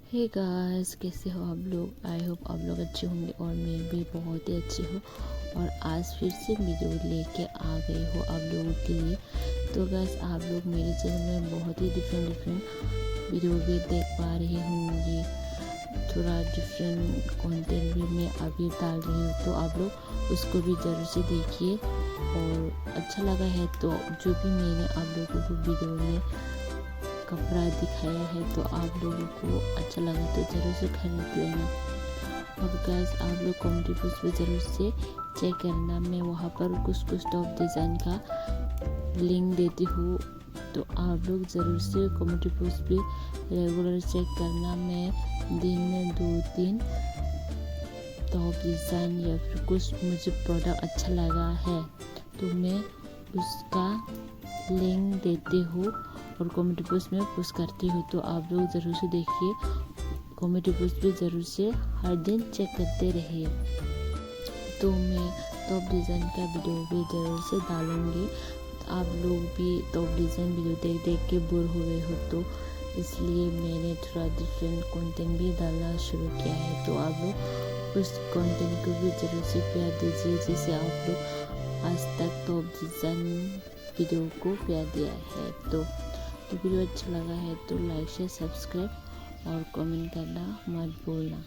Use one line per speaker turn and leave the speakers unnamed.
Hey guys, कैसे हो आप लोग। आई होप आप लोग अच्छे होंगे और मैं भी बहुत ही अच्छी हूँ। और आज फिर से वीडियो लेके आ गई हूँ आप लोगों के लिए। तो गाइस, आप लोग मेरे चैनल में बहुत ही डिफरेंट वीडियो भी देख पा रहे होंगे। थोड़ा डिफरेंट कंटेंट भी मैं अभी डाल रही हूँ, तो आप लोग उसको भी ज़रूर से देखिए। और अच्छा लगा है तो जो भी मैंने आप लोगों को वीडियो में कपड़ा दिखाया है, तो आप लोगों को अच्छा लगा तो ज़रूर से खरीद लेना। और गाइस, आप लोग कमेंट बॉक्स में ज़रूर से चेक करना। मैं वहाँ पर कुछ टॉप डिज़ाइन का लिंक देती हूँ, तो आप लोग ज़रूर से कमेंट बॉक्स पे रेगुलर चेक करना। मैं दिन में 2-3 टॉप डिज़ाइन या फिर कुछ मुझे प्रोडक्ट अच्छा लगा है तो मैं उसका लिंक देती हूँ और कमेंट बॉक्स में पोस्ट करती हूँ। तो आप लोग ज़रूर से देखिए, कमेंट बॉक्स पे ज़रूर से हर दिन चेक करते रहिए। तो मैं टॉप डिज़ाइन का वीडियो भी ज़रूर से डालूँगी। आप लोग भी टॉप डिज़ाइन वीडियो देख देख के बोर हो गए हो, तो इसलिए मैंने थोड़ा डिफरेंट कंटेंट भी डालना शुरू किया है। तो आप लोग उस कंटेंट को भी ज़रूर से प्यार दीजिए, जिसे आप लोग आज तक टॉप डिज़ाइन वीडियो को प्यार दिया है। तो वीडियो अच्छा लगा है तो लाइक शेयर सब्सक्राइब और कमेंट करना मत भूलना।